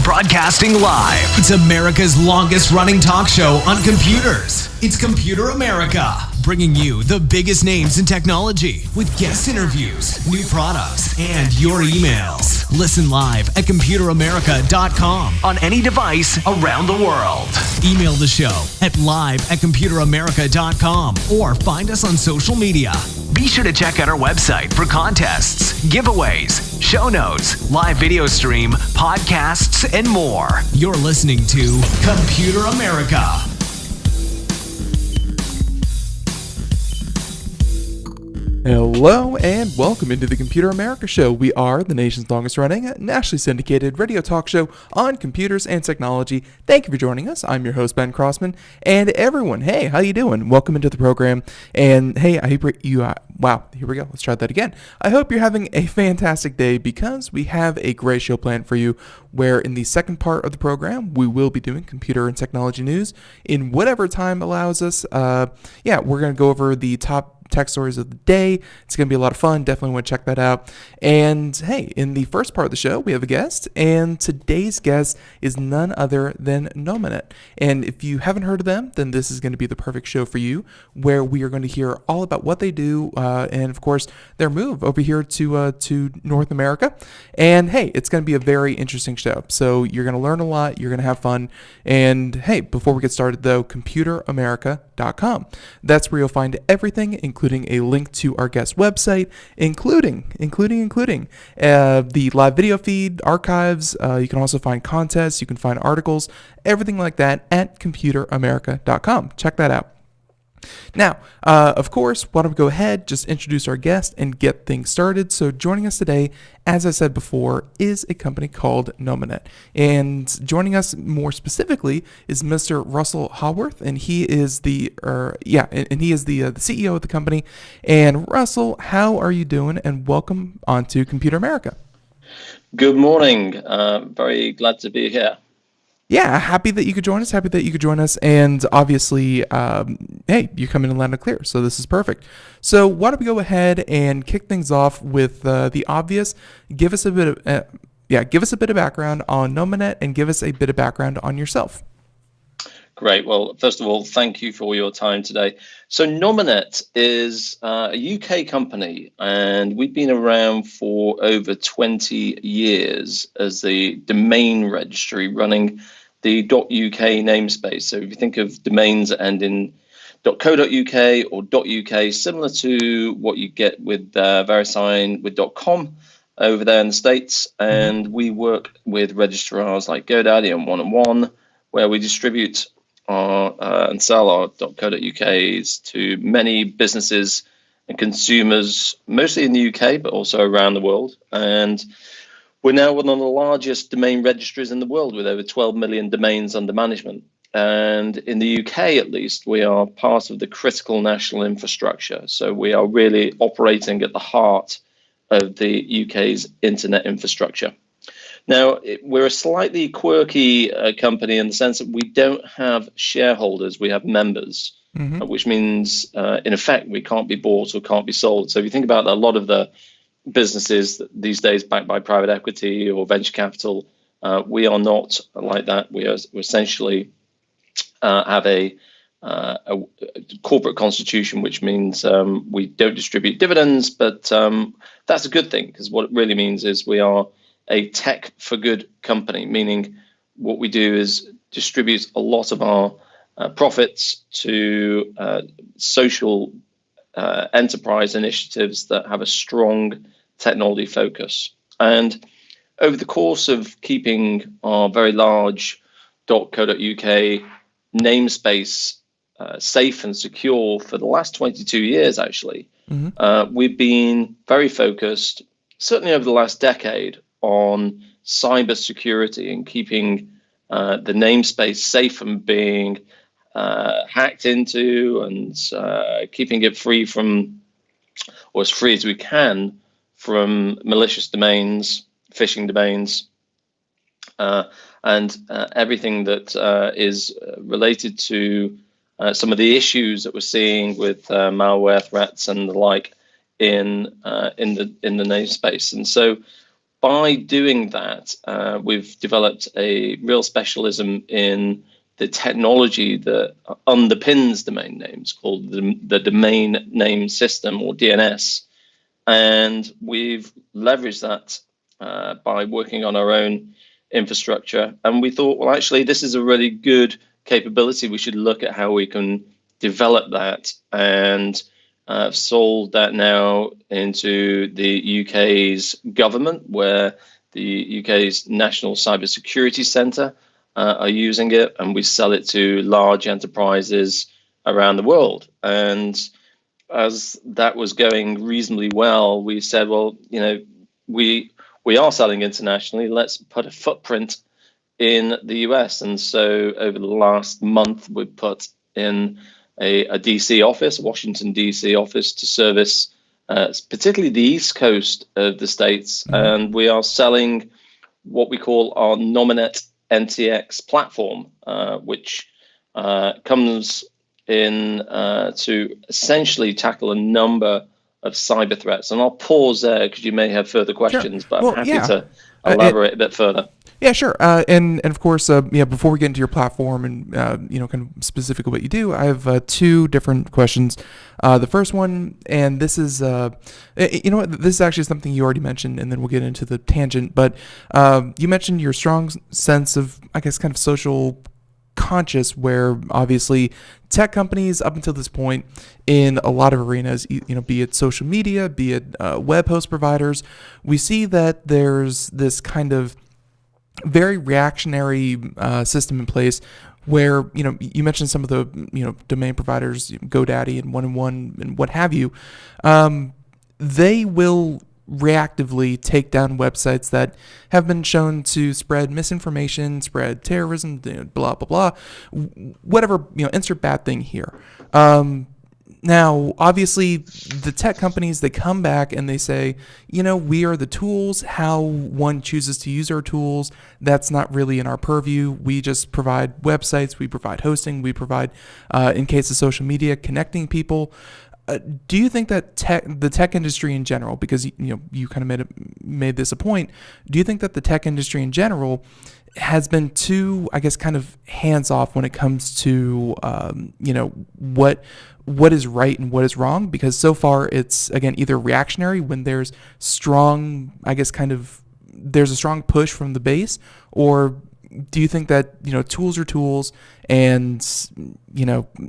Broadcasting live. It's America's longest running talk show on computers. It's Computer America, bringing you the biggest names in technology with guest interviews, new products, and your emails. Listen live at computeramerica.com on any device around the world. Email the show at live@computeramerica.com or find us on social media. Be sure to check out our website for contests, giveaways, show notes, live video stream, podcasts, and more. You're listening to Computer America. Hello and welcome into the Computer America Show. We are the nation's longest running, nationally syndicated radio talk show on computers and technology. Thank you for joining us. I'm your host, Ben Crossman. And everyone, hey, how you doing? Welcome into the program. And hey, I hope you, wow, here we go. Let's try that again. I hope you're having a fantastic day because we have a great show planned for you where in the second part of the program, we will be doing computer and technology news in whatever time allows us. We're going to go over the top tech stories of the day. It's going to be a lot of fun. Definitely want to check that out. And hey, in the first part of the show, we have a guest, and today's guest is none other than Nominet. And if you haven't heard of them, then this is going to be the perfect show for you, where we are going to hear all about what they do, and of course, their move over here to North America. And hey, it's going to be a very interesting show. So you're going to learn a lot. You're going to have fun. And hey, before we get started though, computeramerica.com. That's where you'll find everything, including a link to our guest website, including the live video feed, archives. You can also find contests, you can find articles, everything like that at computeramerica.com. Check that out. Now, of course, why don't we go ahead, just introduce our guest and get things started. So joining us today, as I said before, is a company called Nominet. And joining us more specifically is Mr. Russell Haworth, and he is the CEO of the company. And Russell, how are you doing? And welcome onto Computer America. Good morning. Very glad to be here. Yeah, happy that you could join us. And obviously, hey, you come in loud and clear, so this is perfect. So why don't we go ahead and kick things off with the obvious? Give us a bit of background on Nominet and give us a bit of background on yourself. Great. Well, first of all, thank you for your time today. So Nominet is a UK company, and we've been around for over 20 years as the domain registry running the .uk namespace. So if you think of domains that end in .co.uk or .uk, similar to what you get with VeriSign with .com over there in the States. And we work with registrars like GoDaddy and 1&1, where we distribute and sell our .co.uk's to many businesses and consumers, mostly in the UK, but also around the world. And we're now one of the largest domain registries in the world with over 12 million domains under management. And in the UK, at least, we are part of the critical national infrastructure. So we are really operating at the heart of the UK's internet infrastructure. Now, we're a slightly quirky company in the sense that we don't have shareholders, we have members, which means, in effect, we can't be bought or can't be sold. So if you think about a lot of the businesses these days backed by private equity or venture capital, we are not like that. We essentially have a corporate constitution, which means we don't distribute dividends, but that's a good thing, because what it really means is we are a tech for good company, meaning what we do is distribute a lot of our profits to social enterprise initiatives that have a strong technology focus. And over the course of keeping our very large .co.uk namespace safe and secure for the last 22 years, actually, we've been very focused, certainly over the last decade, on cyber security and keeping the namespace safe from being hacked into, and keeping it free from, or as free as we can, from malicious domains, phishing domains, and everything that is related to some of the issues that we're seeing with malware threats and the like in the namespace. And so, by doing that, we've developed a real specialism in the technology that underpins domain names, called the Domain Name System, or DNS. And we've leveraged that by working on our own infrastructure. And we thought, well, actually, this is a really good capability. We should look at how we can develop that, and sold that now into the UK's government, where the UK's National Cybersecurity Centre are using it, and we sell it to large enterprises around the world. And as that was going reasonably well, we said, well, we are selling internationally. Let's put a footprint in the US. And so over the last month, we've put in a DC office, a Washington DC office, to service particularly the East Coast of the States. And we are selling what we call our Nominet NTX platform, which comes in to essentially tackle a number of cyber threats. And I'll pause there because you may have further questions, but I'm happy to elaborate a bit further. Yeah, sure. And of course, before we get into your platform and kind of specifically what you do, I have two different questions. The first one, and this is this is actually something you already mentioned, and then we'll get into the tangent. But you mentioned your strong sense of, I guess, kind of social conscious, where obviously tech companies up until this point in a lot of arenas, be it social media, be it web host providers, we see that there's this kind of very reactionary system in place where, you mentioned some of the, domain providers, GoDaddy and 1&1 and what have you. They will reactively take down websites that have been shown to spread misinformation, spread terrorism, blah, blah, blah, whatever, insert bad thing here. Now, obviously, the tech companies, they come back and they say, we are the tools. How one chooses to use our tools, that's not really in our purview. We just provide websites, we provide hosting, we provide, in case of social media, connecting people. Do you think that the tech industry in general, because you kind of made this a point, do you think that the tech industry in general has been too, I guess, kind of hands off when it comes to what is right and what is wrong? Because so far it's, again, either reactionary when there's strong, I guess, kind of there's a strong push from the base, or do you think that tools are tools and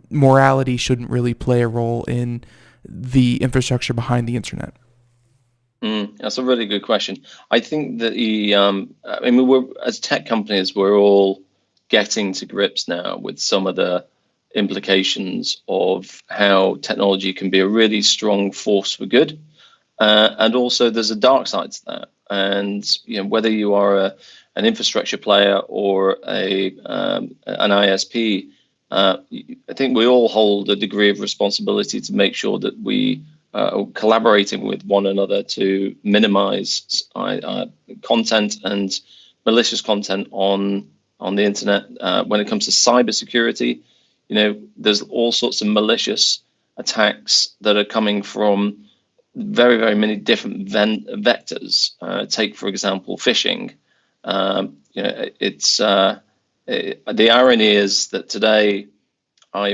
morality shouldn't really play a role in the infrastructure behind the internet? That's a really good question. I think that we're, as tech companies, we're all getting to grips now with some of the implications of how technology can be a really strong force for good, and also there's a dark side to that. And whether you are an infrastructure player or an ISP, I think we all hold a degree of responsibility to make sure that we are collaborating with one another to minimize content and malicious content on the internet. When it comes to cybersecurity, there's all sorts of malicious attacks that are coming from very, very many different vectors. Take, for example, phishing. The irony is that today I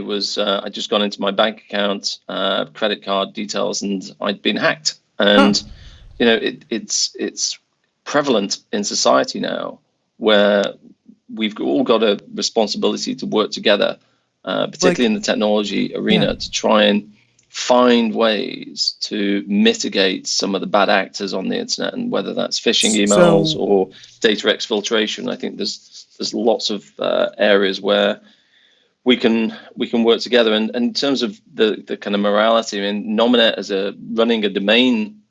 just gone into my bank account, credit card details, and I'd been hacked. And it's prevalent in society now, where we've all got a responsibility to work together, particularly in the technology arena, to try and find ways to mitigate some of the bad actors on the internet, and whether that's phishing emails or data exfiltration. I think there's lots of areas where we can work together. And in terms of the kind of morality, I mean, Nominet as running a domain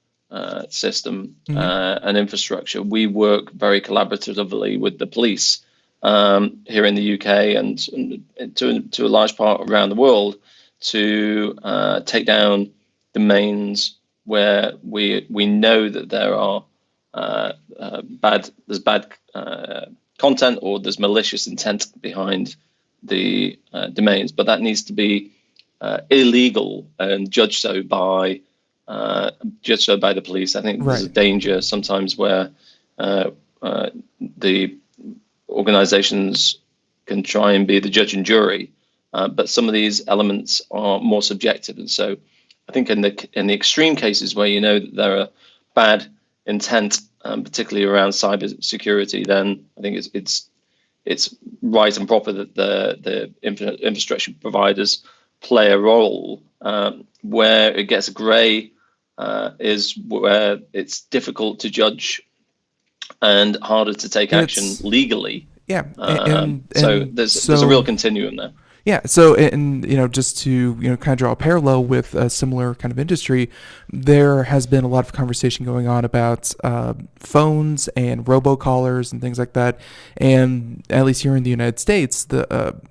system and infrastructure, we work very collaboratively with the police here in the UK and to a large part around the world to take down domains where we know that there are bad content, or there's malicious intent behind the domains, but that needs to be illegal and judged so by the police. I think there's a danger sometimes where the organizations can try and be the judge and jury, but some of these elements are more subjective. And so I think in the extreme cases where you know that there are bad intent, particularly around cyber security, then I think it's right and proper that the infrastructure providers play a role. Where it gets grey is where it's difficult to judge and harder to take action legally. Yeah, so there's a real continuum there. Yeah, so and just to kind of draw a parallel with a similar kind of industry, there has been a lot of conversation going on about phones and robocallers and things like that. And at least here in the United States,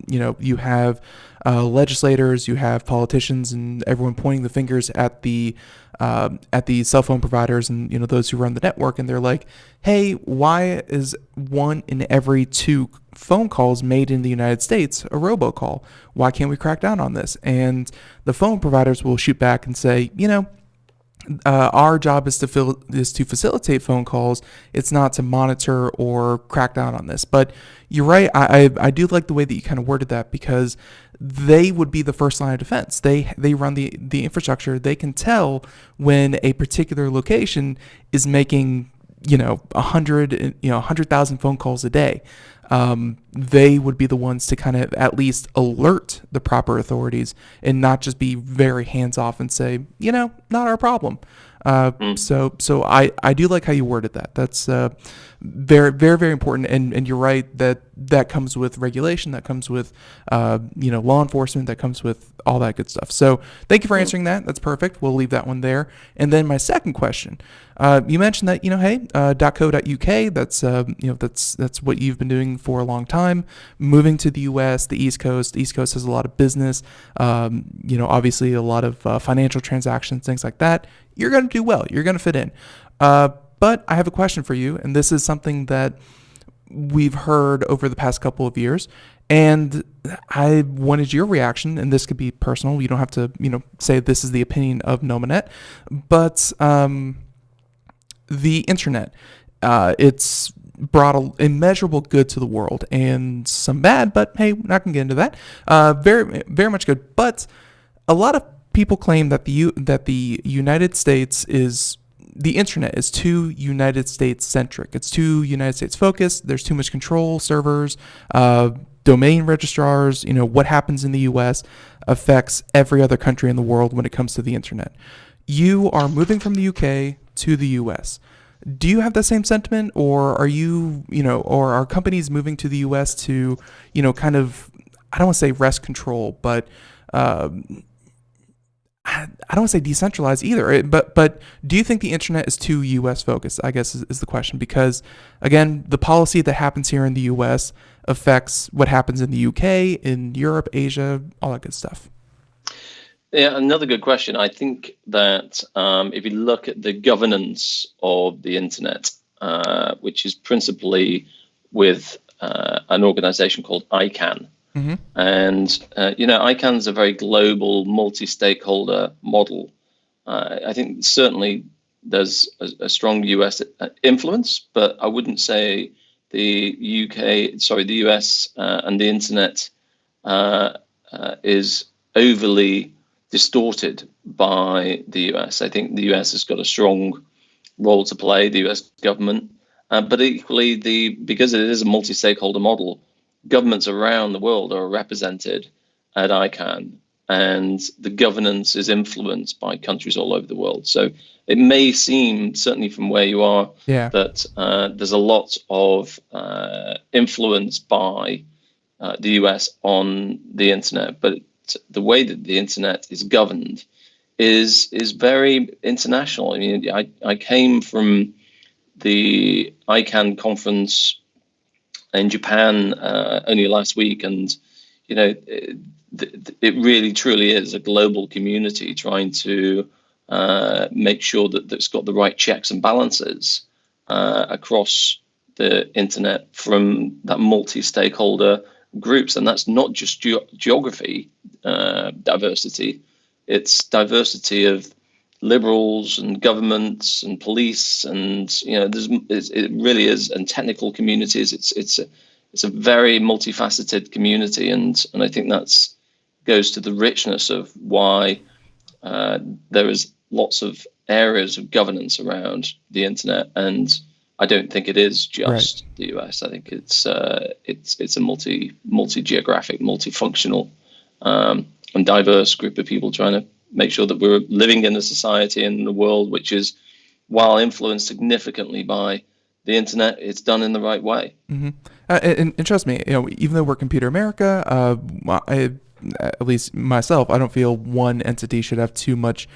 you have legislators, you have politicians, and everyone pointing the fingers at the cell phone providers and those who run the network, and they're like, hey, why is 1 in every 2 phone calls made in the United States a robocall? Why can't we crack down on this? And the phone providers will shoot back and say, our job is to facilitate phone calls. It's not to monitor or crack down on this. But you're right. I do like the way that you kind of worded that, because they would be the first line of defense. They run the infrastructure. They can tell when a particular location is making 100,000 phone calls a day. They would be the ones to kind of at least alert the proper authorities and not just be very hands off and say, not our problem. So I do like how you worded that. That's very, very, very important. And you're right that comes with regulation, that comes with law enforcement, that comes with all that good stuff. So thank you for answering that. That's perfect. We'll leave that one there. And then my second question, you mentioned that hey, .co.uk. That's what you've been doing for a long time. Moving to the U.S., the East Coast. The East Coast has a lot of business. Obviously a lot of financial transactions, things like that. You're going to do well. You're going to fit in. But I have a question for you, and this is something that we've heard over the past couple of years, and I wanted your reaction, and this could be personal. You don't have to, say this is the opinion of Nominet, but the internet, it's brought immeasurable good to the world, and some bad, but hey, we're not going to get into that. Very, very much good, but a lot of people claim that the United States the internet is too United States centric. It's too United States focused. There's too much control, servers, domain registrars. What happens in the U.S. affects every other country in the world when it comes to the internet. You are moving from the U.K. to the U.S. Do you have the same sentiment, or are you, or are companies moving to the U.S. to, kind of, I don't want to say wrest control, but I don't want to say decentralized either, but do you think the internet is too U.S. focused, I guess is the question, because again, the policy that happens here in the U.S. affects what happens in the U.K., in Europe, Asia, all that good stuff. Yeah, another good question. I think that if you look at the governance of the internet, which is principally with an organization called ICANN, mm-hmm. And, ICANN is a very global, multi-stakeholder model. I think certainly there's a strong US influence, but I wouldn't say the US and the internet is overly distorted by the US. I think the US has got a strong role to play, the US government, but equally because it is a multi-stakeholder model, governments around the world are represented at ICANN. and the governance is influenced by countries all over the world. So it may seem, certainly from where you are, that there's a lot of influence by the US on the internet, but the way that the internet is governed is very international. I mean, I came from the ICANN conference in Japan only last week, and it really truly is a global community trying to make sure that it's got the right checks and balances across the internet from that multi-stakeholder groups. And that's not just geography diversity, it's diversity of liberals and governments and police, and it really is, and technical communities. It's a very multifaceted community, and I think that's goes to the richness of why there is lots of areas of governance around the internet. And I don't think it is just the US. I think it's a multi-geographic, multifunctional, and diverse group of people trying to make sure that we're living in a society and in a world which is, while influenced significantly by the internet, it's done in the right way. Mm-hmm. And trust me, even though we're Computer America, at least myself, I don't feel one entity should have too much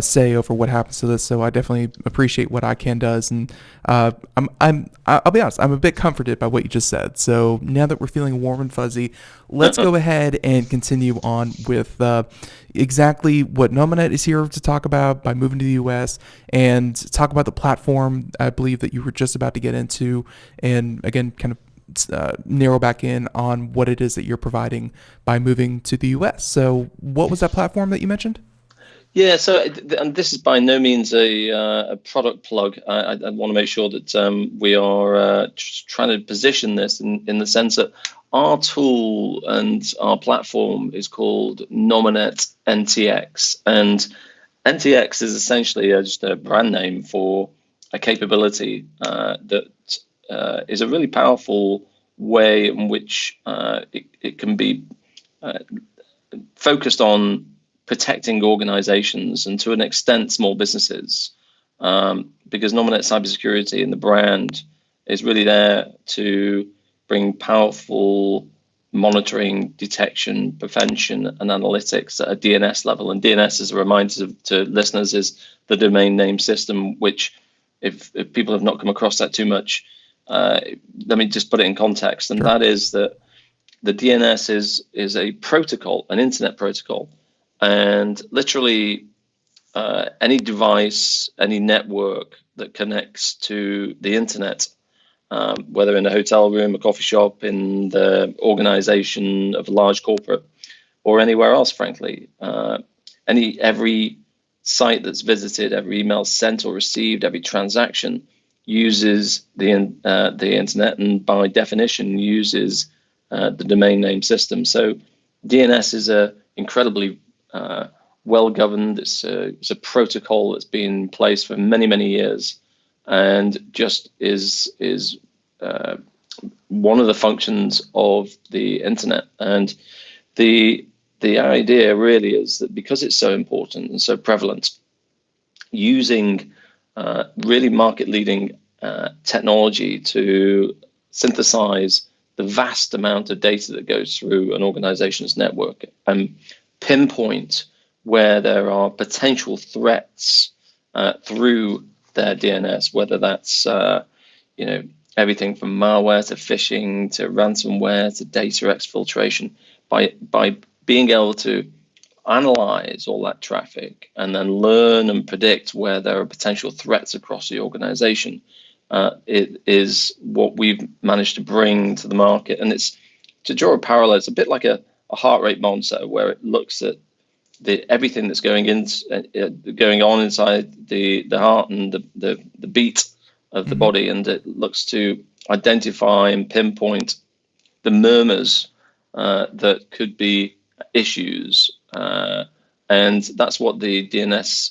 say over what happens to this. So I definitely appreciate what ICANN does, and I'll be honest, I'm a bit comforted by what you just said. So now that we're feeling warm and fuzzy, let's go ahead and continue on with exactly what Nominet is here to talk about by moving to the US, and talk about the platform I believe that you were just about to get into, and again, kind of narrow back in on what it is that you're providing by moving to the US. So what was that platform that you mentioned? Yeah, so and this is by no means a product plug. I want to make sure that we are trying to position this in the sense that our tool and our platform is called Nominet NTX, and NTX is essentially just a brand name for a capability that is a really powerful way in which it can be focused on protecting organizations and, to an extent, small businesses, because Nominet Cybersecurity and the brand is really there to bring powerful monitoring, detection, prevention, and analytics at a DNS level. And DNS, as a reminder to listeners, is the domain name system, which, if people have not come across that too much, let me just put it in context. And that is that the DNS is a protocol, an internet protocol. And literally any device, any network that connects to the internet, whether in a hotel room, a coffee shop, in the organization of a large corporate, or anywhere else, frankly, every site that's visited, every email sent or received, every transaction uses the internet, and by definition uses the domain name system. So DNS is a incredibly well governed. It's a protocol that's been in place for many years, and just is one of the functions of the internet. And the idea really is that because it's so important and so prevalent, using really market leading technology to synthesize the vast amount of data that goes through an organization's network and pinpoint where there are potential threats through their DNS, whether that's everything from malware to phishing to ransomware to data exfiltration, by being able to analyze all that traffic and then learn and predict where there are potential threats across the organization. It is what we've managed to bring to the market. And it's, to draw a parallel, it's a bit like a heart rate monitor, where it looks at everything that's going on inside the heart and the beat of the body, and it looks to identify and pinpoint the murmurs that could be issues, and that's what the DNS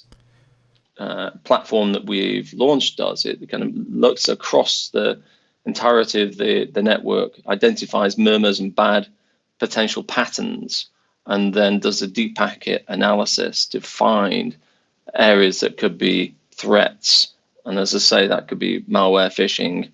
platform that we've launched does. It kind of looks across the entirety of the network, identifies murmurs and bad potential patterns, and then does a deep packet analysis to find areas that could be threats. And as I say, that could be malware, phishing,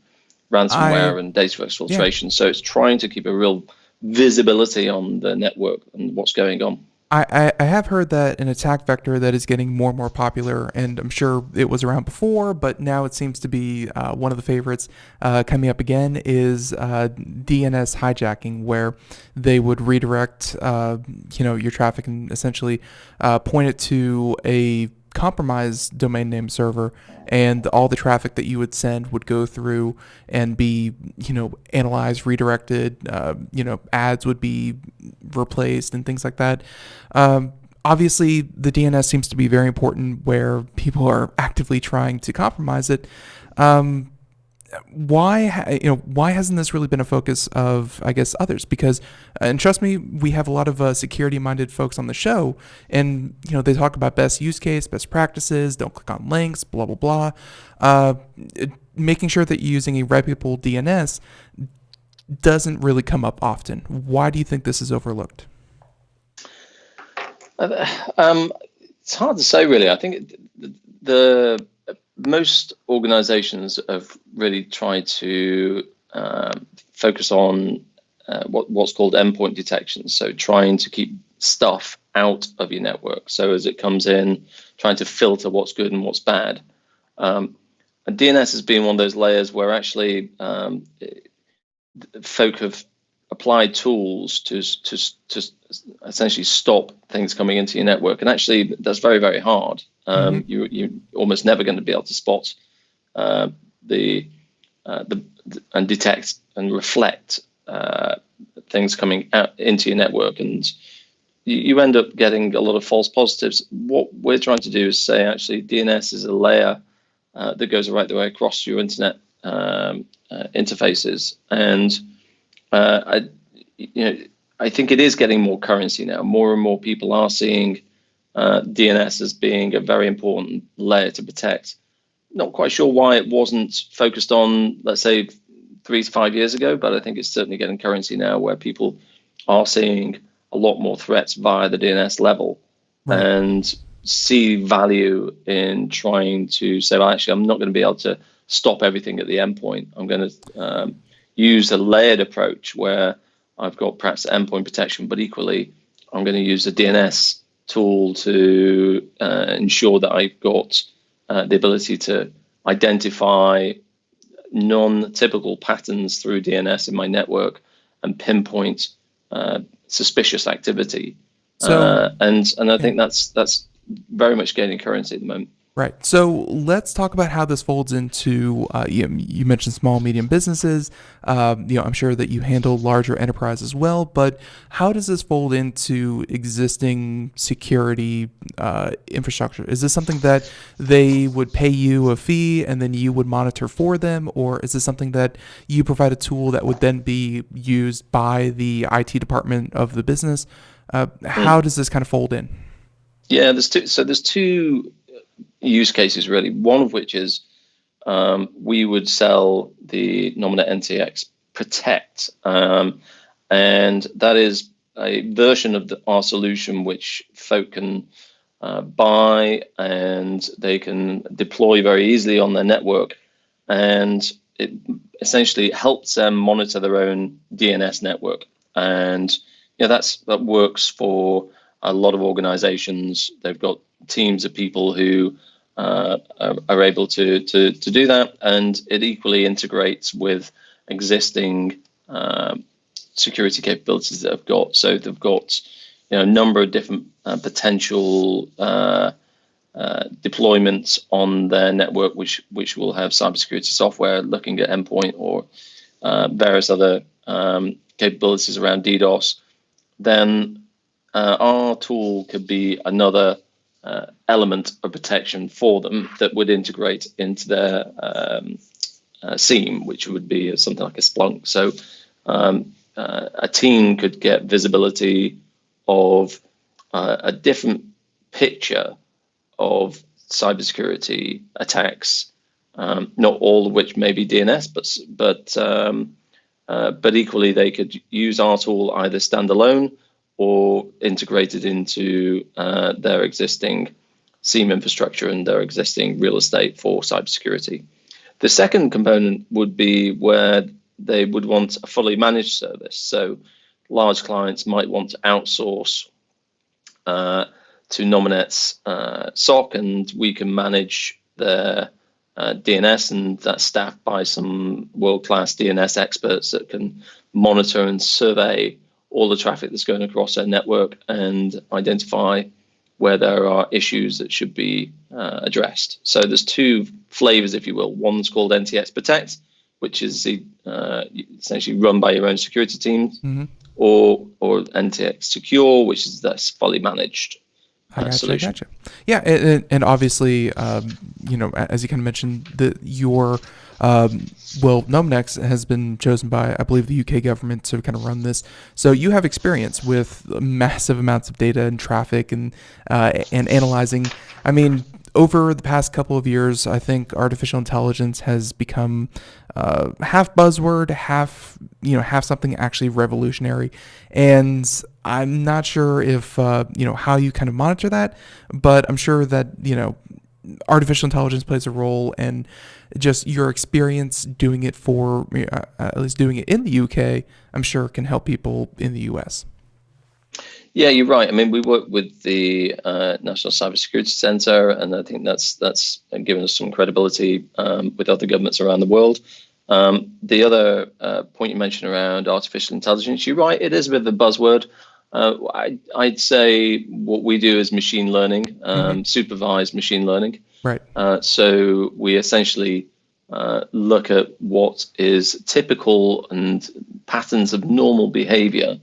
ransomware, and data exfiltration. So it's trying to keep a real visibility on the network and what's going on. I have heard that an attack vector that is getting more and more popular, and I'm sure it was around before, but now it seems to be one of the favorites coming up again, is DNS hijacking, where they would redirect your traffic and essentially point it to a compromised domain name server, and all the traffic that you would send would go through and be, analyzed, redirected, ads would be replaced and things like that. Obviously, the DNS seems to be very important where people are actively trying to compromise it. Why hasn't this really been a focus of, I guess, others? Because, and trust me, we have a lot of security-minded folks on the show, and they talk about best use case, best practices, don't click on links, blah blah blah. Making sure that you're using a reputable DNS doesn't really come up often. Why do you think this is overlooked? It's hard to say, really. I think the most organizations have really tried to focus on what's called endpoint detection. So trying to keep stuff out of your network. So as it comes in, trying to filter what's good and what's bad. And DNS has been one of those layers where actually folk have applied tools to essentially stop things coming into your network, and actually that's very, very hard. You're almost never going to be able to spot the and detect and reflect things coming out into your network, and you end up getting a lot of false positives. What we're trying to do is say actually DNS is a layer that goes right the way across your internet interfaces, and I think it is getting more currency now. More and more people are seeing DNS as being a very important layer to protect. Not quite sure why it wasn't focused on, let's say, 3 to 5 years ago, but I think it's certainly getting currency now where people are seeing a lot more threats via the DNS level, right, and see value in trying to say, well, actually, I'm not going to be able to stop everything at the endpoint. I'm going to use a layered approach where I've got perhaps endpoint protection, but equally, I'm going to use a DNS tool to ensure that I've got the ability to identify non-typical patterns through DNS in my network and pinpoint suspicious activity. So, and I think that's very much gaining currency at the moment. Right. So let's talk about how this folds into, you mentioned small, medium businesses. I'm sure that you handle larger enterprise as well, but how does this fold into existing security infrastructure? Is this something that they would pay you a fee and then you would monitor for them? Or is this something that you provide a tool that would then be used by the IT department of the business? How does this kind of fold in? Yeah, there's two use cases really. One of which is we would sell the Nominet NTX Protect, and that is a version of our solution which folk can buy and they can deploy very easily on their network, and it essentially helps them monitor their own DNS network. And that works for a lot of organizations. They've got teams of people who are able to do that, and it equally integrates with existing security capabilities that they've got. So they've got a number of different potential deployments on their network, which will have cybersecurity software looking at endpoint or various other capabilities around DDoS. Then our tool could be another element of protection for them that would integrate into their SIEM, which would be something like a Splunk. So a team could get visibility of a different picture of cybersecurity attacks, not all of which may be DNS, but equally they could use our tool either standalone or integrated into their existing SIEM infrastructure and their existing real estate for cybersecurity. The second component would be where they would want a fully managed service. So large clients might want to outsource to Nominet's SOC, and we can manage their DNS, and that's staffed by some world-class DNS experts that can monitor and survey all the traffic that's going across their network and identify where there are issues that should be addressed. So there's two flavors, if you will. One's called NTX Protect, which is essentially run by your own security teams, or NTX Secure, which is that's fully managed solution. Gotcha. Yeah, and obviously, as you kind of mentioned, Nominet has been chosen by, I believe, the UK government to kind of run this. So you have experience with massive amounts of data and traffic and analyzing. I mean, over the past couple of years, I think artificial intelligence has become half buzzword, half something actually revolutionary. And I'm not sure if how you kind of monitor that, but I'm sure that artificial intelligence plays a role, and just your experience doing it at least doing it in the UK, I'm sure can help people in the US. Yeah, you're right. I mean, we work with the National Cybersecurity Centre, and I think that's given us some credibility with other governments around the world. The other point you mentioned around artificial intelligence, you're right, it is a bit of a buzzword. I'd say what we do is machine learning, supervised machine learning. Right. So we essentially look at what is typical and patterns of normal behavior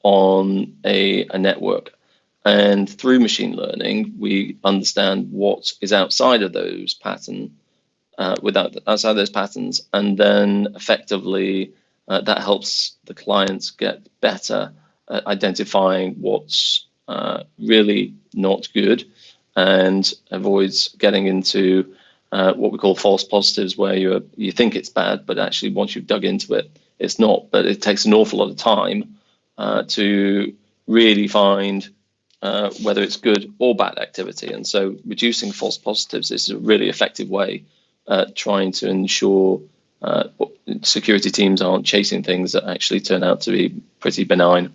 on a network. And through machine learning, we understand what is outside of those patterns, outside those patterns, and then effectively that helps the clients get better at identifying what's really not good, and avoids getting into what we call false positives, where you think it's bad, but actually once you've dug into it, it's not. But it takes an awful lot of time to really find whether it's good or bad activity. And so reducing false positives is a really effective way trying to ensure security teams aren't chasing things that actually turn out to be pretty benign.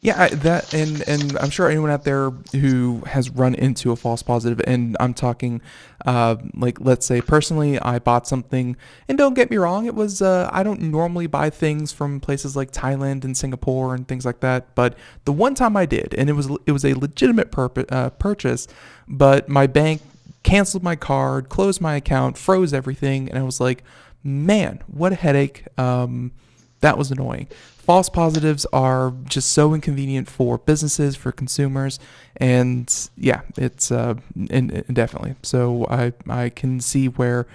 Yeah, and I'm sure anyone out there who has run into a false positive, and I'm talking, let's say personally, I bought something, and don't get me wrong, it was, I don't normally buy things from places like Thailand and Singapore and things like that, but the one time I did, and it was a legitimate purchase, but my bank canceled my card, closed my account, froze everything, and I was like, man, what a headache. That was annoying. False positives are just so inconvenient for businesses, for consumers, and yeah, it's and definitely. So I can see where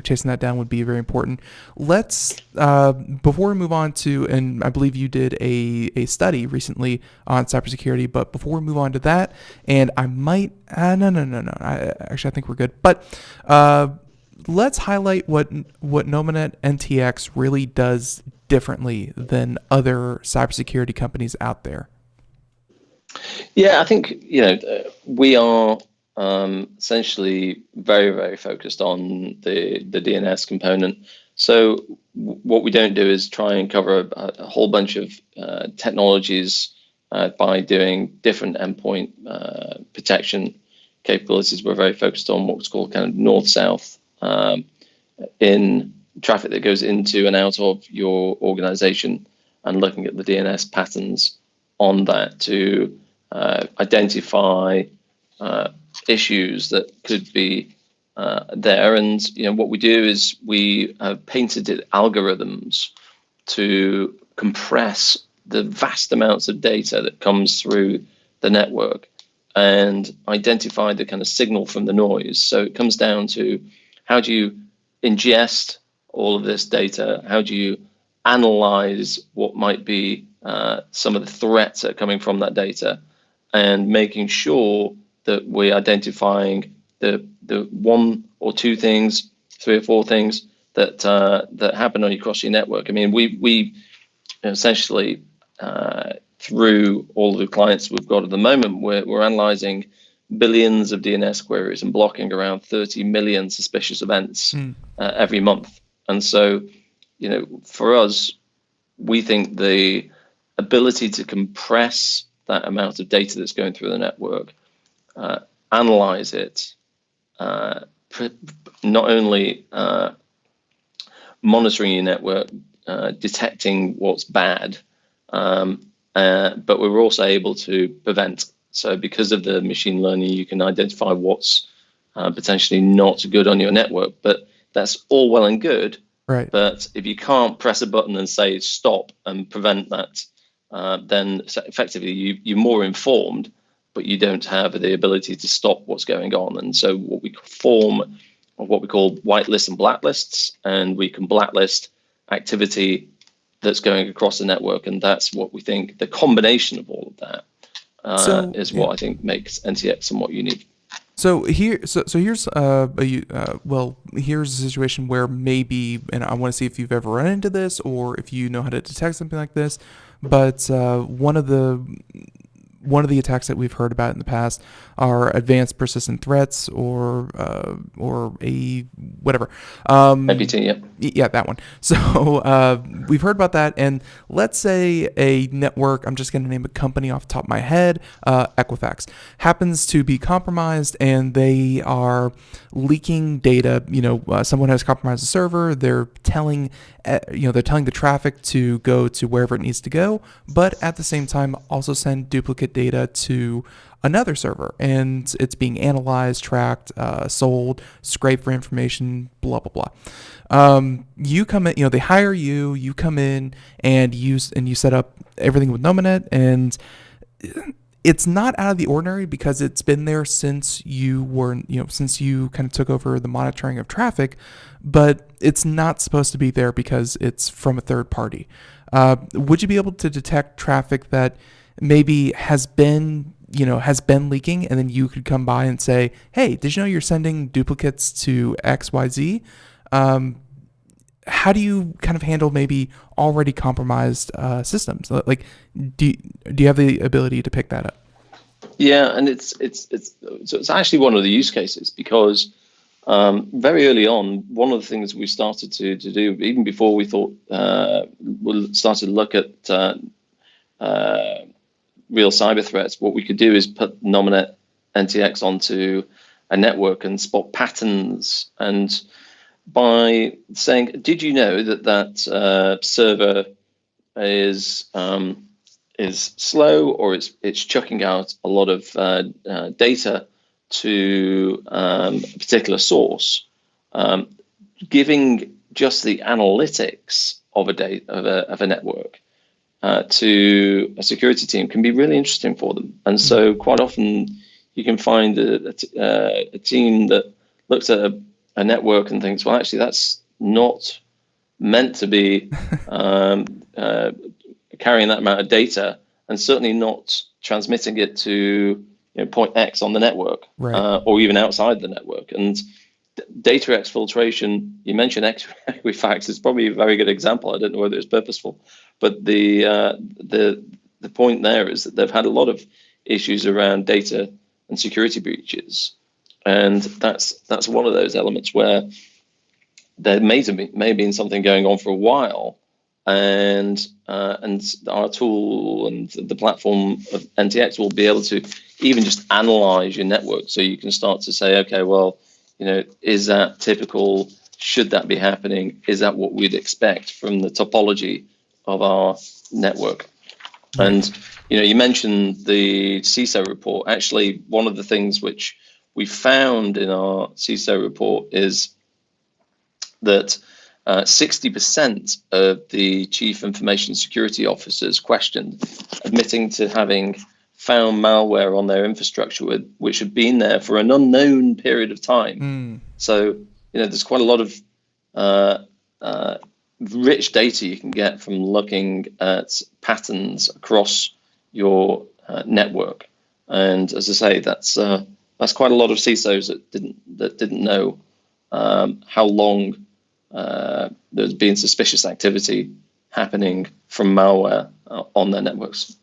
chasing that down would be very important. Let's before we move on to, and I believe you did a study recently on cybersecurity, but before we move on to that, and I might no, I think we're good, but let's highlight what Nominet NTX really does differently than other cybersecurity companies out there. Yeah, I think we are essentially very, very focused on the DNS component. So what we don't do is try and cover a whole bunch of technologies by doing different endpoint protection capabilities. We're very focused on what's called kind of north-south in traffic that goes into and out of your organization, and looking at the DNS patterns on that to identify issues that could be there. And what we do is we have painted algorithms to compress the vast amounts of data that comes through the network and identify the kind of signal from the noise. So it comes down to, how do you ingest all of this data? How do you analyze what might be some of the threats that are coming from that data, and making sure that we're identifying the one or two things, three or four things that happen across your network? I mean, we essentially through all of the clients we've got at the moment, we're analyzing billions of DNS queries and blocking around 30 million suspicious events every month. And so, for us, we think the ability to compress that amount of data that's going through the network, analyze it, not only monitoring your network, detecting what's bad, but we're also able to prevent. So because of the machine learning, you can identify what's potentially not good on your network. But that's all well and good. Right. But if you can't press a button and say stop and prevent that, then effectively you're more informed, but you don't have the ability to stop what's going on. And so what we form what we call whitelists and blacklists, and we can blacklist activity that's going across the network. And that's what we think the combination of all of that is what I think makes NTX somewhat unique. So here's here's a situation where maybe, and I want to see if you've ever run into this or if you know how to detect something like this. But one of the attacks that we've heard about in the past are advanced persistent threats or a whatever. APT, yeah. Yeah, that one. So we've heard about that, and let's say a network, I'm just going to name a company off the top of my head, Equifax, happens to be compromised, and they are leaking data. Someone has compromised the server. They're telling the traffic to go to wherever it needs to go, but at the same time also send duplicate data to another server, and it's being analyzed, tracked, sold, scraped for information, blah blah blah. You come in, they hire you. You come in and you set up everything with Nominet, and it's not out of the ordinary because it's been there since you kind of took over the monitoring of traffic, but it's not supposed to be there because it's from a third party. Would you be able to detect traffic that maybe has been leaking, and then you could come by and say, hey, did you know you're sending duplicates to XYZ? How do you kind of handle maybe already compromised systems? Like, do you have the ability to pick that up? Yeah, and it's actually one of the use cases, because very early on, one of the things we started to do, even before we thought we started to look at real cyber threats, what we could do is put Nominet NTX onto a network and spot patterns. And by saying, did you know that server is slow, or it's chucking out a lot of data to a particular source, giving just the analytics of a network to a security team can be really interesting for them. And so quite often you can find a team that looks at a network and thinks, well, actually that's not meant to be carrying that amount of data, and certainly not transmitting it to point X on the network, right. Or even outside the network. And data exfiltration, you mentioned Equifax, is probably a very good example. I don't know whether it's purposeful, but the point there is that they've had a lot of issues around data and security breaches, and that's one of those elements where there may have been something going on for a while, and our tool and the platform of NTX will be able to even just analyze your network, so you can start to say, okay, well, is that typical? Should that be happening? Is that what we'd expect from the topology of our network? Right. And you mentioned the CISO report. Actually, one of the things which we found in our CISO report is that 60% of the chief information security officers questioned admitting to having found malware on their infrastructure which had been there for an unknown period of time. So there's quite a lot of rich data you can get from looking at patterns across your network. And as I say, that's quite a lot of CISOs that didn't know how long there's been suspicious activity happening from malware on their networks.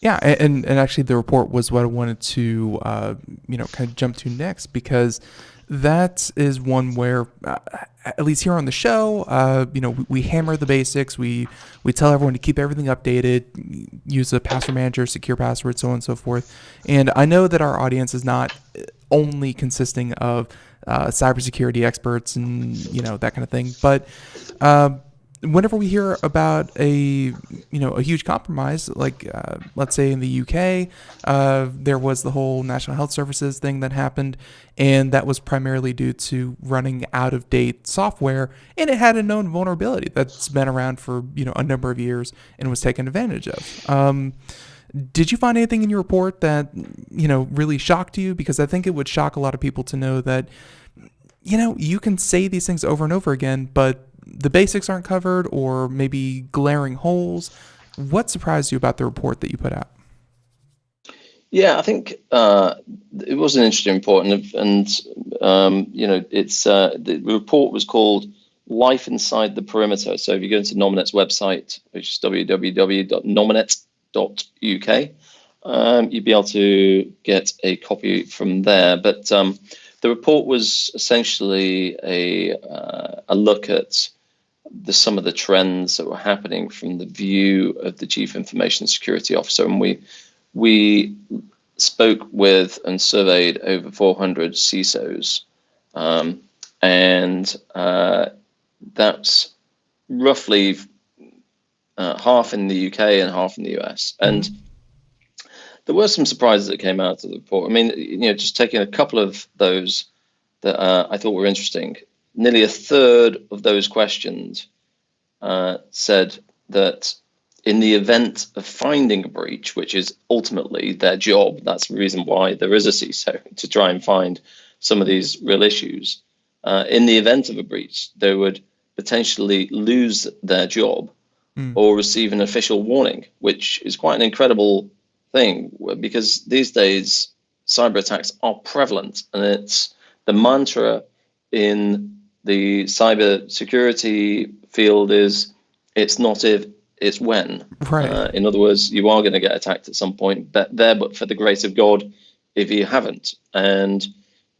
Yeah, and actually the report was what I wanted to kind of jump to next, because that is one where at least here on the show, we hammer the basics. We tell everyone to keep everything updated, use a password manager, secure passwords, so on and so forth. And I know that our audience is not only consisting of cybersecurity experts and that kind of thing, but whenever we hear about a huge compromise, like let's say in the UK, there was the whole National Health Services thing that happened, and that was primarily due to running out of date software, and it had a known vulnerability that's been around for a number of years and was taken advantage of. Did you find anything in your report that really shocked you? Because I think it would shock a lot of people to know that you can say these things over and over again, but the basics aren't covered, or maybe glaring holes. What surprised you about the report that you put out? Yeah, I think it was an interesting report, and it's the report was called "Life Inside the Perimeter." So if you go into Nominet's website, which is www.nominet.uk, you'd be able to get a copy from there. But the report was essentially a look at some of the trends that were happening from the view of the Chief Information Security Officer. And we spoke with and surveyed over 400 CISOs. And that's roughly half in the UK and half in the US. And there were some surprises that came out of the report. I mean, just taking a couple of those that I thought were interesting. Nearly a third of those questioned said that in the event of finding a breach, which is ultimately their job, that's the reason why there is a CISO, to try and find some of these real issues. In the event of a breach, they would potentially lose their job or receive an official warning, which is quite an incredible thing, because these days cyber attacks are prevalent, and it's the mantra in the cyber security field is it's not if, it's when. Right. In other words, you are going to get attacked at some point, but for the grace of God, if you haven't. And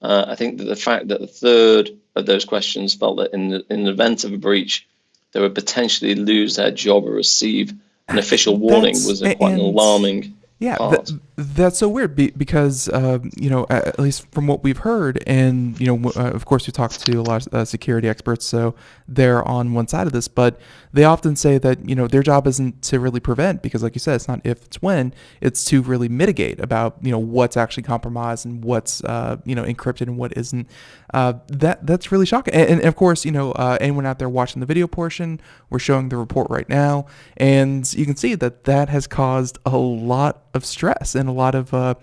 I think that the fact that a third of those questions felt that in the event of a breach, they would potentially lose their job or receive an official warning was quite an alarming. Yeah, that's so weird because, at least from what we've heard, and, of course, we talked to a lot of security experts, so they're on one side of this, but they often say that, their job isn't to really prevent, because like you said, it's not if, it's when, it's to really mitigate about, what's actually compromised and what's, encrypted and what isn't. That's really shocking. And of course, anyone out there watching the video portion, we're showing the report right now, and you can see that has caused a lot of stress and a lot of, a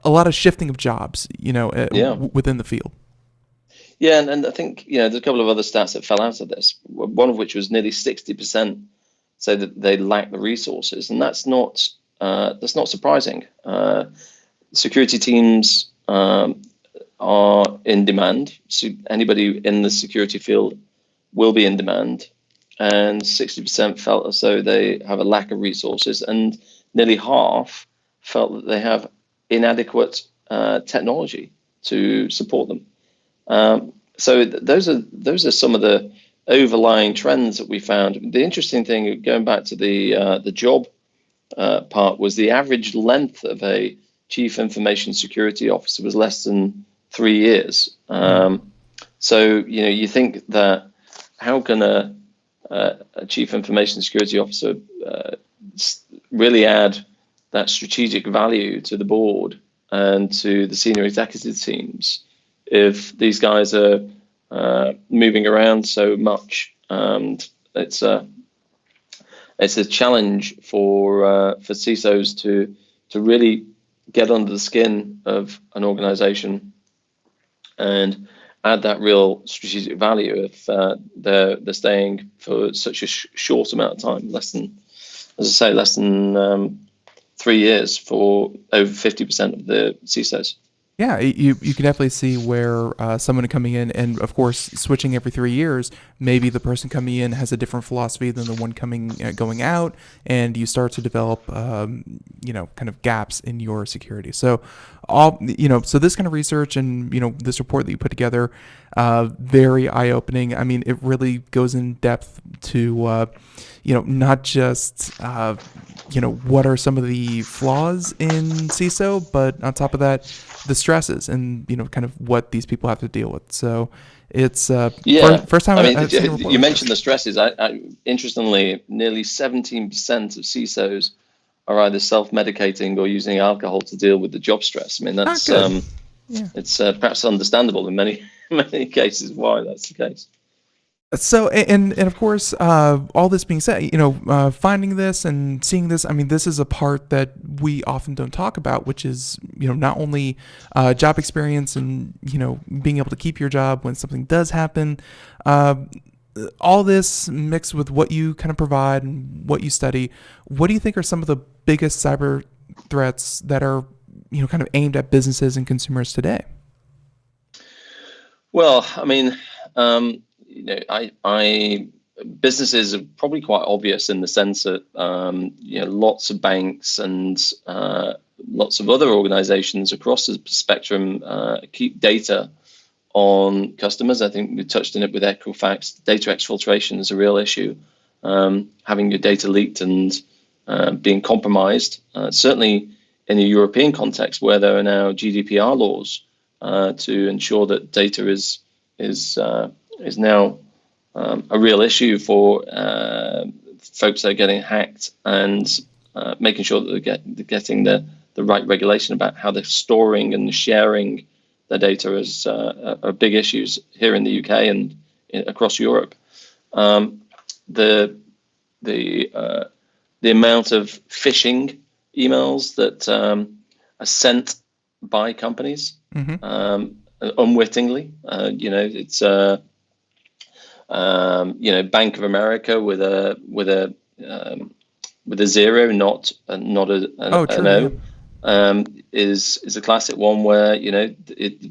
lot of shifting of jobs, within the field. Yeah, and I think there's a couple of other stats that fell out of this. One of which was nearly 60% say that they lack the resources, and that's not surprising. Security teams are in demand. So anybody in the security field will be in demand. And 60% felt as though they have a lack of resources, and nearly half felt that they have inadequate technology to support them. So those are some of the overlying trends that we found. The interesting thing, going back to the job part, was the average length of a Chief Information Security Officer was less than 3 years. So you think that how can a Chief Information Security Officer really add that strategic value to the board and to the senior executive teams if these guys are moving around so much? And it's a challenge for CISOs to really get under the skin of an organization and add that real strategic value if they're staying for such a short amount of time, less than 3 years for over 50% of the CISOs. Yeah, you can definitely see where someone coming in, and of course switching every 3 years, maybe the person coming in has a different philosophy than the one going out, and you start to develop kind of gaps in your security. So so this kind of research and this report that you put together, very eye opening. I mean, it really goes in depth to not just what are some of the flaws in CISO, but on top of that, the stresses and kind of what these people have to deal with. So it's first time I mean, I've seen a report you like mentioned the this. stresses. Interestingly, nearly 17% of CISOs are either self-medicating or using alcohol to deal with the job stress. I mean, Not that's good. Yeah. it's perhaps understandable in many many cases why that's the case. So and of course, all this being said, finding this and seeing this, I mean, this is a part that we often don't talk about, which is not only job experience and being able to keep your job when something does happen. All this mixed with what you kind of provide and what you study. What do you think are some of the biggest cyber threats that are kind of aimed at businesses and consumers today? Well, I mean, I businesses are probably quite obvious in the sense that lots of banks and lots of other organizations across the spectrum keep data on customers. I think we touched on it with Equifax. Data exfiltration is a real issue. Having your data leaked and being compromised. Certainly in the European context, where there are now GDPR laws to ensure that data is now a real issue for folks that are getting hacked, and making sure that they're getting the right regulation about how they're storing and sharing their data is are big issues here in the UK and across Europe. The amount of phishing emails that are sent by companies unwittingly. It's Bank of America with a zero, not an O. Yeah. Is a classic one where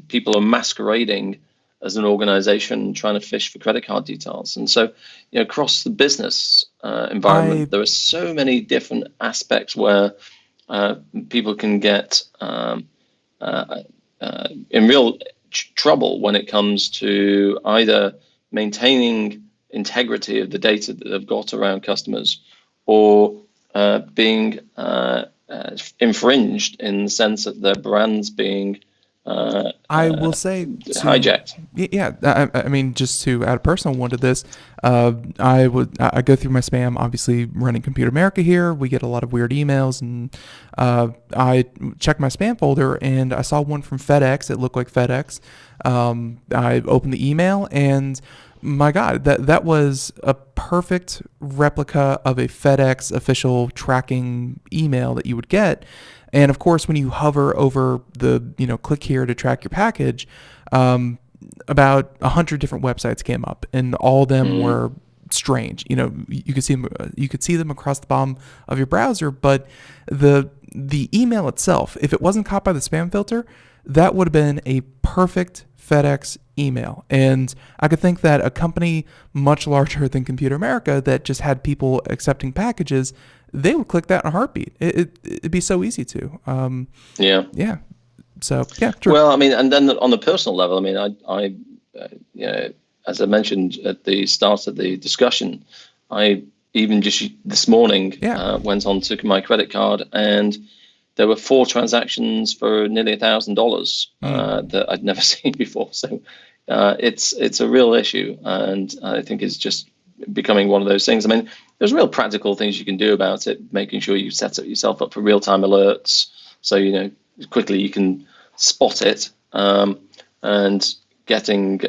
people are masquerading as an organization trying to fish for credit card details. And so across the business environment, there are so many different aspects where people can get in real trouble when it comes to either maintaining integrity of the data that they've got around customers, or being infringed in the sense that their brand's being I will say hijacked. Yeah, I mean, just to add a personal one to this, I go through my spam. Obviously, running Computer America here, we get a lot of weird emails, and I checked my spam folder and I saw one from FedEx. It looked like FedEx. I opened the email, and my God, that was a perfect replica of a FedEx official tracking email that you would get. And of course, when you hover over the, click here to track your package, about 100 different websites came up, and all of them were strange. You could see them across the bottom of your browser, but the email itself, if it wasn't caught by the spam filter, that would have been a perfect FedEx email. And I could think that a company much larger than Computer America that just had people accepting packages, they would click that in a heartbeat. It'd be so easy to. Yeah. So yeah. True. Well, I mean, and then on the personal level, I mean, I as I mentioned at the start of the discussion, I even just this morning went on to my credit card, and there were 4 transactions for nearly $1,000 that I'd never seen before. So it's a real issue, and I think it's just becoming one of those things. I mean, there's real practical things you can do about it, making sure you set yourself up for real-time alerts, so quickly you can spot it, and getting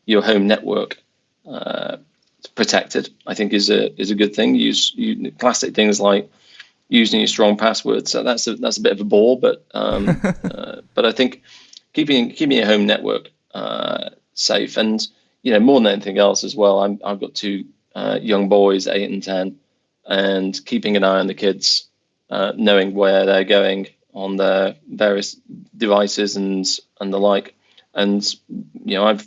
your home network protected, I think, is a good thing. Use classic things like using your strong password. So that's a bit of a bore, but I think keeping your home network safe, and more than anything else as well. I've got 2 young boys, 8 and 10, and keeping an eye on the kids, knowing where they're going on their various devices and the like. And I've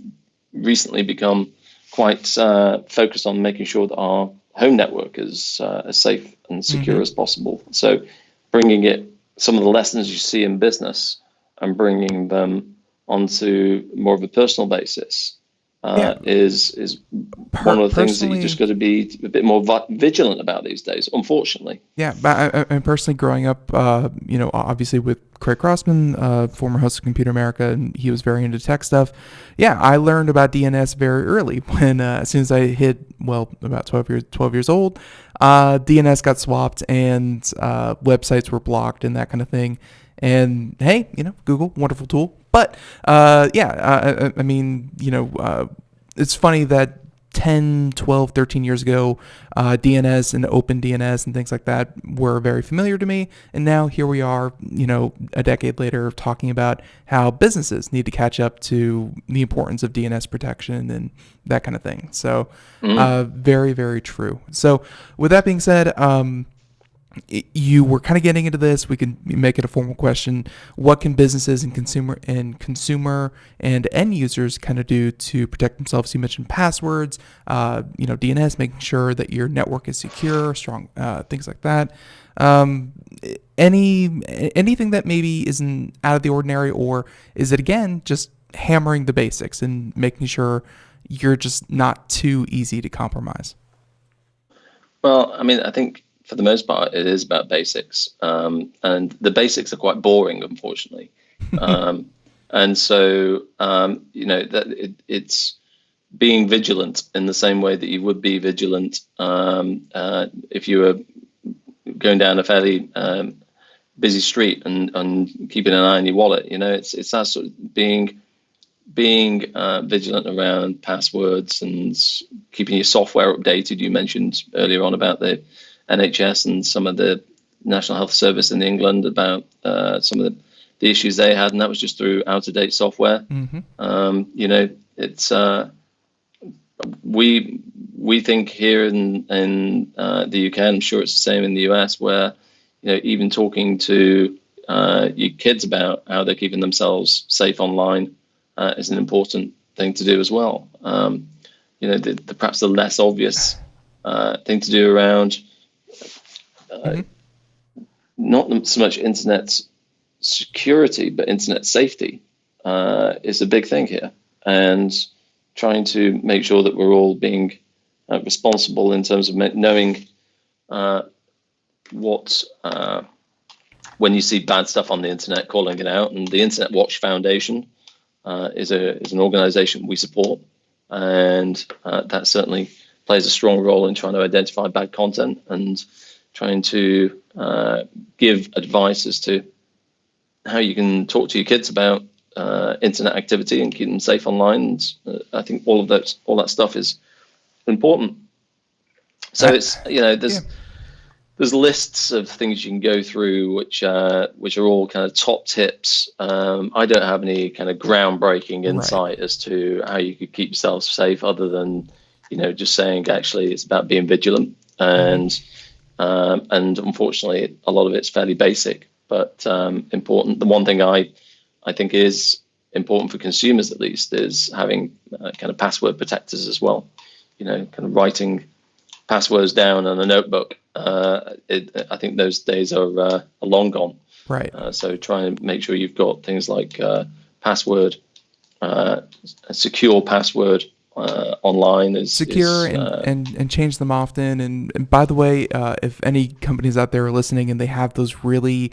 recently become quite focused on making sure that our home network is as safe and secure as possible. So bringing some of the lessons you see in business and bringing them onto more of a personal basis is one of the things that you just got to be a bit more vigilant about these days, unfortunately. Yeah, but I personally growing up, obviously with Craig Crossman, former host of Computer America, and he was very into tech stuff. Yeah, I learned about DNS very early when, as soon as I hit, about 12 years old, DNS got swapped and websites were blocked and that kind of thing. And hey, Google, wonderful tool. But it's funny that 10, 12, 13 years ago, DNS and open DNS and things like that were very familiar to me. And now here we are, a decade later, talking about how businesses need to catch up to the importance of DNS protection and that kind of thing. So very, very true. So with that being said, you were kind of getting into this. We can make it a formal question. What can businesses and consumer and end users kind of do to protect themselves? You mentioned passwords, DNS, making sure that your network is secure, strong, things like that. Anything that maybe isn't out of the ordinary, or is it again just hammering the basics and making sure you're just not too easy to compromise? Well, I think for the most part, it is about basics. And the basics are quite boring, unfortunately. And so, it's being vigilant in the same way that you would be vigilant if you were going down a fairly busy street and keeping an eye on your wallet. It's that sort of being vigilant around passwords and keeping your software updated. You mentioned earlier on about the NHS and some of the National Health Service in England about some of the issues they had, and that was just through out-of-date software. It's we think here in the UK, I'm sure it's the same in the US, where even talking to your kids about how they're keeping themselves safe online is an important thing to do as well. Perhaps the less obvious thing to do around not so much internet security, but internet safety is a big thing here, and trying to make sure that we're all being responsible in terms of knowing what when you see bad stuff on the internet, calling it out. And the Internet Watch Foundation is an organization we support, and that certainly plays a strong role in trying to identify bad content and trying to give advice as to how you can talk to your kids about internet activity and keep them safe online. And I think all that stuff is important. So it's there's lists of things you can go through which are all kind of top tips. I don't have any kind of groundbreaking insight as to how you could keep yourself safe, other than just saying actually it's about being vigilant, and unfortunately a lot of it's fairly basic but important. The one thing I think is important for consumers, at least, is having kind of password protectors as well. Kind of writing passwords down on a notebook. I think those days are long gone. Right. So try and make sure you've got things like password, a secure password online is secure, and change them often. And by the way, if any companies out there are listening and they have those really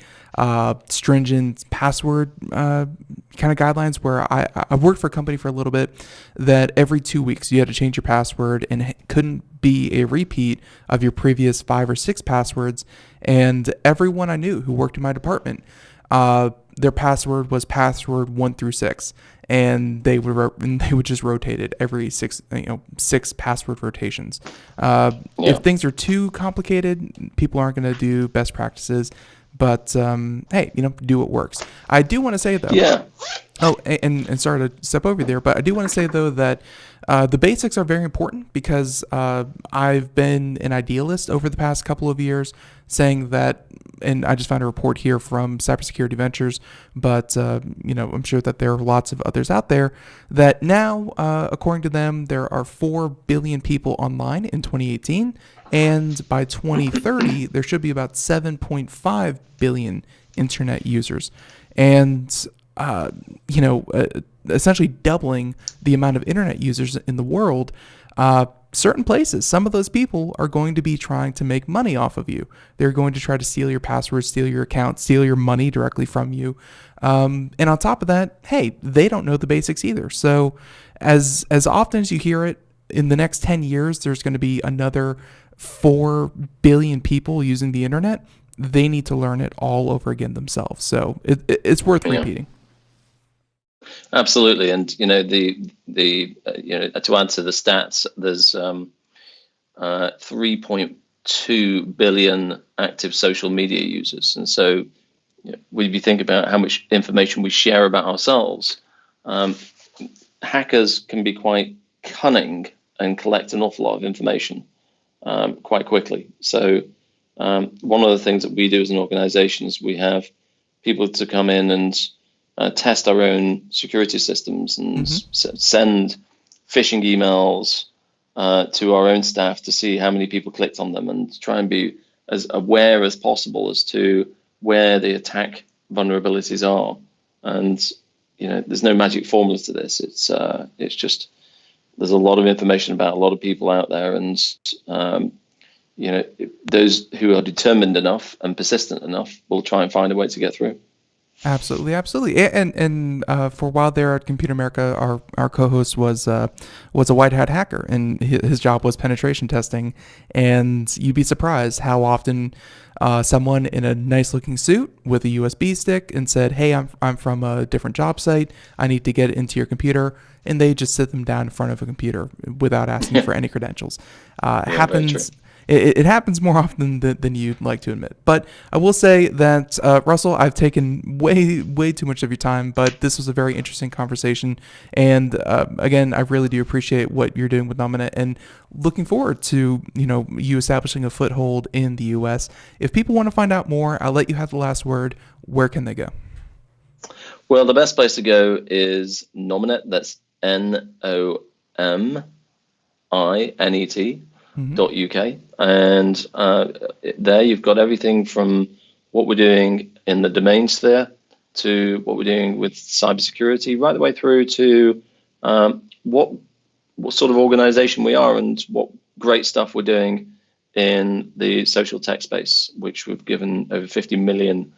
stringent password kind of guidelines, where I worked for a company for a little bit that every 2 weeks you had to change your password, and it couldn't be a repeat of your previous 5 or 6 passwords. And everyone I knew who worked in my department, their password was password 1 through 6. And they would just rotate it every 6 password rotations. If things are too complicated, people aren't going to do best practices. But hey, do what works. I do want to say though. Yeah. Oh, and sorry to step over there, but I do want to say though that the basics are very important, because I've been an idealist over the past couple of years, saying that and I just found a report here from Cybersecurity Ventures, but I'm sure that there are lots of others out there, that now, according to them, there are 4 billion people online in 2018, and by 2030 there should be about 7.5 billion internet users, and essentially doubling the amount of internet users in the world. Certain places, some of those people are going to be trying to make money off of you. They're going to try to steal your passwords, steal your account, steal your money directly from you. And on top of that, hey, they don't know the basics either. So as often as you hear it, in the next 10 years, there's going to be another 4 billion people using the internet. They need to learn it all over again themselves. So it's worth repeating. Absolutely, and to add to the stats, there's 3.2 billion active social media users, and so when you think about how much information we share about ourselves, hackers can be quite cunning and collect an awful lot of information quite quickly. So one of the things that we do as an organization is we have people to come in and test our own security systems and send phishing emails to our own staff to see how many people clicked on them, and try and be as aware as possible as to where the attack vulnerabilities are. And there's no magic formula to this. It's just there's a lot of information about a lot of people out there, and those who are determined enough and persistent enough will try and find a way to get through. Absolutely. And for a while there at Computer America, our co-host was a white hat hacker, and his job was penetration testing. And you'd be surprised how often someone in a nice looking suit with a USB stick and said, "Hey, I'm from a different job site. I need to get into your computer," and they just sit them down in front of a computer without asking for any credentials. Happens. It happens more often than you'd like to admit. But I will say that, Russell, I've taken way too much of your time, but this was a very interesting conversation. And again, I really do appreciate what you're doing with Nominet, and looking forward to you establishing a foothold in the U.S. If people want to find out more, I'll let you have the last word. Where can they go? Well, the best place to go is Nominet. That's Nominet. .uk, and there you've got everything from what we're doing in the domain sphere to what we're doing with cybersecurity, right the way through to what sort of organization we are and what great stuff we're doing in the social tech space, which we've given over $50 million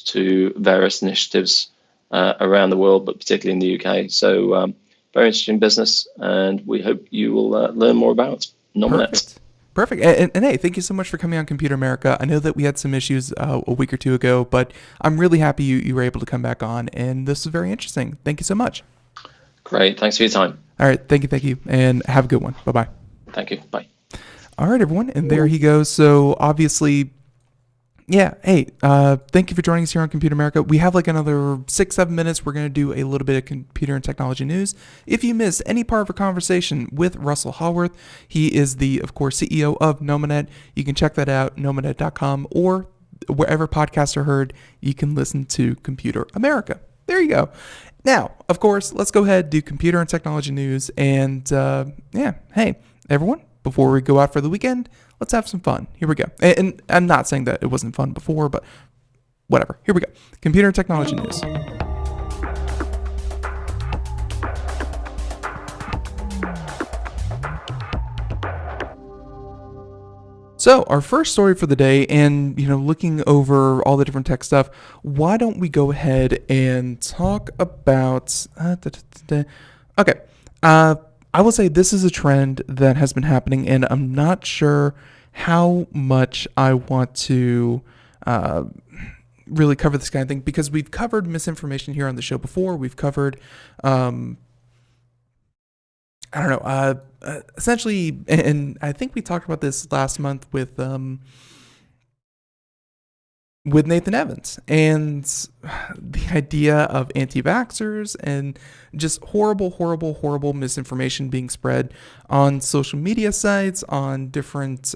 to various initiatives around the world, but particularly in the UK. So very interesting business, and we hope you will learn more about Nominet. Perfect. And hey, thank you so much for coming on Computer America. I know that we had some issues a week or two ago, but I'm really happy you were able to come back on, and this was very interesting. Thank you so much. Great. Thanks for your time. All right. Thank you. And have a good one. Bye-bye. Thank you. Bye. All right, everyone. And there he goes. So obviously, yeah. Hey, thank you for joining us here on Computer America. We have like another 6-7 minutes. We're going to do a little bit of computer and technology news. If you missed any part of our conversation with Russell Haworth, he is of course, CEO of Nominet. You can check that out, nominet.com, or wherever podcasts are heard, you can listen to Computer America. There you go. Now, of course, let's go ahead, do computer and technology news. And hey, everyone, before we go out for the weekend, let's have some fun. Here we go. And I'm not saying that it wasn't fun before, but whatever. Here we go. Computer and technology news. So our first story for the day, and looking over all the different tech stuff, why don't we go ahead and talk about okay. I will say this is a trend that has been happening, and I'm not sure how much I want to really cover this kind of thing, because we've covered misinformation here on the show before. We've covered, essentially, and I think we talked about this last month with with Nathan Evans and the idea of anti-vaxxers and just horrible misinformation being spread on social media sites, on different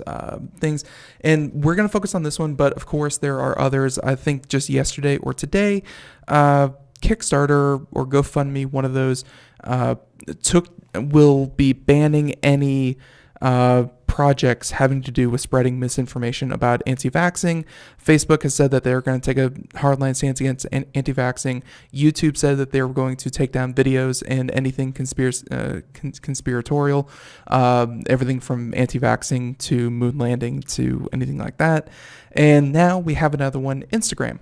things. And we're going to focus on this one, but of course there are others. I think just yesterday or today, Kickstarter or GoFundMe, one of those, will be banning any projects having to do with spreading misinformation about anti-vaxxing. Facebook has said that they're going to take a hardline stance against anti-vaxxing. YouTube said that they were going to take down videos and anything conspiratorial, everything from anti-vaxxing to moon landing to anything like that. And now we have another one, Instagram.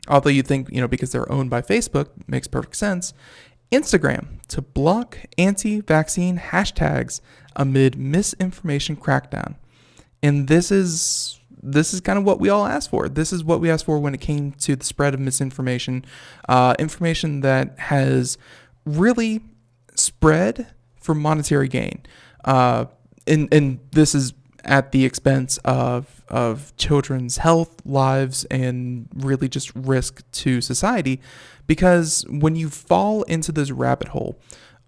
Although you think, because they're owned by Facebook, makes perfect sense. Instagram to block anti-vaccine hashtags amid misinformation crackdown. And this is kind of what we all asked for. This is what we asked for when it came to the spread of misinformation, information that has really spread for monetary gain. And this is at the expense of children's health, lives, and really just risk to society. Because when you fall into this rabbit hole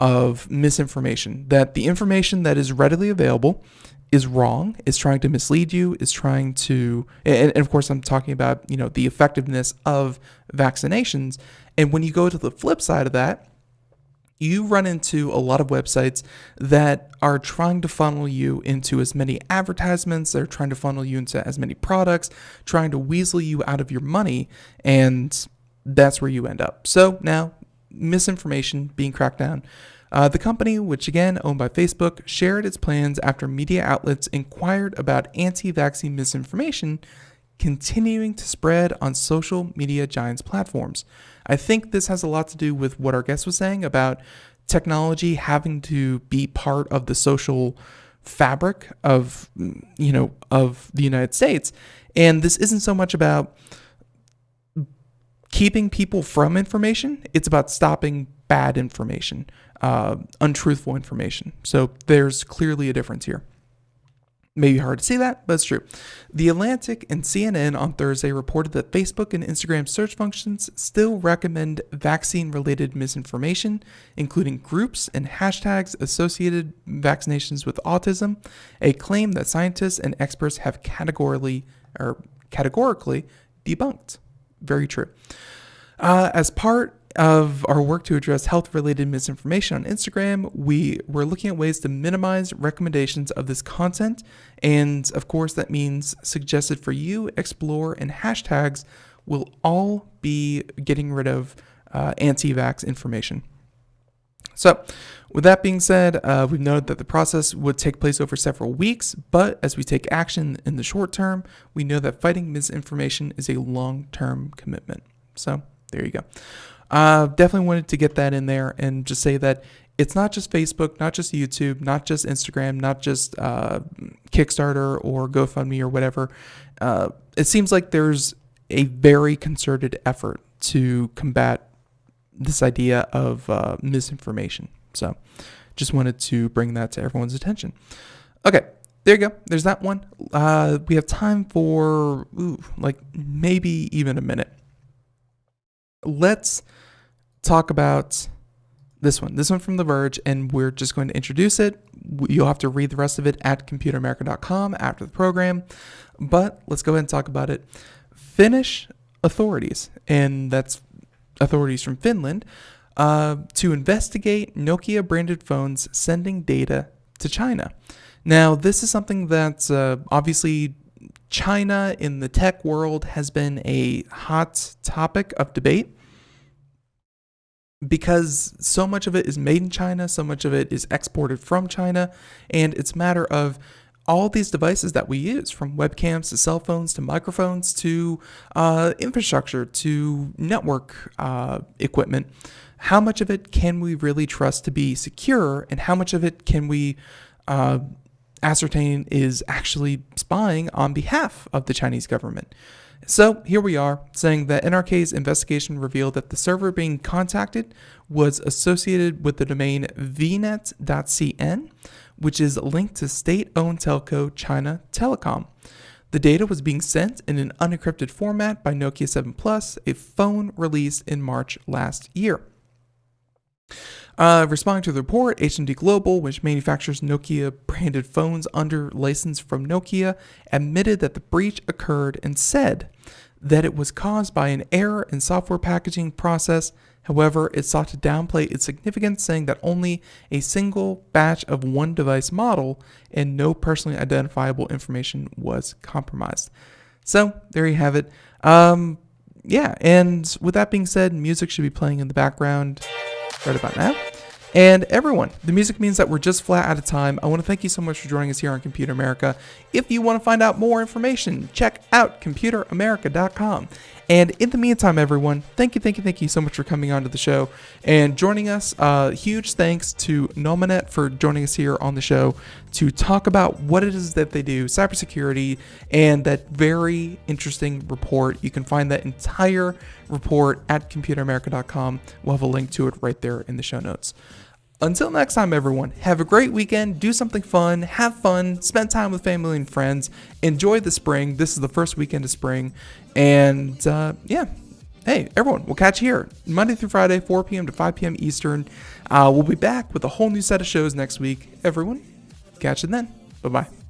of misinformation, that the information that is readily available is wrong, is trying to mislead you, is trying to, and of course I'm talking about, the effectiveness of vaccinations. And when you go to the flip side of that, you run into a lot of websites that are trying to funnel you into as many advertisements, they're trying to funnel you into as many products, trying to weasel you out of your money, and that's where you end up. So now, misinformation being cracked down. The company, which again owned by Facebook, shared its plans after media outlets inquired about anti-vaccine misinformation continuing to spread on social media giants' platforms. I think this has a lot to do with what our guest was saying about technology having to be part of the social fabric of, of the United States. And this isn't so much about keeping people from information, it's about stopping bad information, untruthful information. So there's clearly a difference here. Maybe hard to see that, but it's true. The Atlantic and CNN on Thursday reported that Facebook and Instagram search functions still recommend vaccine-related misinformation, including groups and hashtags associated vaccinations with autism, a claim that scientists and experts have categorically debunked. Very true. As part of our work to address health-related misinformation on Instagram, we were looking at ways to minimize recommendations of this content. And of course, that means suggested for you, explore, and hashtags will all be getting rid of anti-vax information. So with that being said, we've noted that the process would take place over several weeks, but as we take action in the short term, we know that fighting misinformation is a long-term commitment. So there you go. Definitely wanted to get that in there and just say that it's not just Facebook, not just YouTube, not just Instagram, not just Kickstarter or GoFundMe or whatever. It seems like there's a very concerted effort to combat this idea of misinformation. So just wanted to bring that to everyone's attention. Okay, there you go. There's that one. We have time for maybe even a minute. Let's talk about this one. This one from The Verge, and we're just going to introduce it. You'll have to read the rest of it at computeramerica.com after the program, but let's go ahead and talk about it. Finnish authorities, and that's authorities from Finland, to investigate Nokia branded phones sending data to China. Now, this is something that obviously China in the tech world has been a hot topic of debate because so much of it is made in China, so much of it is exported from China, and it's a matter of all these devices that we use, from webcams to cell phones to microphones to infrastructure to network equipment. How much of it can we really trust to be secure, and how much of it can we ascertain is actually spying on behalf of the Chinese government? So here we are saying that NRK's investigation revealed that the server being contacted was associated with the domain vnet.cn, which is linked to state-owned telco China Telecom. The data was being sent in an unencrypted format by Nokia 7 Plus, a phone released in March last year. Responding to the report, HMD Global, which manufactures Nokia-branded phones under license from Nokia, admitted that the breach occurred and said that it was caused by an error in software packaging process. However, it sought to downplay its significance, saying that only a single batch of one device model and no personally identifiable information was compromised. So, there you have it. Yeah, and with that being said, music should be playing in the background right about now. And everyone, the music means that we're just flat out of time. I want to thank you so much for joining us here on Computer America. If you want to find out more information, check out computeramerica.com. And in the meantime, everyone, thank you so much for coming on to the show and joining us. Huge thanks to Nominet for joining us here on the show to talk about what it is that they do, cybersecurity, and that very interesting report. You can find that entire report at computeramerica.com. We'll have a link to it right there in the show notes. Until next time, everyone, have a great weekend, do something fun, have fun, spend time with family and friends, enjoy the spring. This is the first weekend of spring. And yeah, hey, everyone, we'll catch you here Monday through Friday, 4 p.m. to 5 p.m. Eastern. We'll be back with a whole new set of shows next week. Everyone, catch you then. Bye-bye.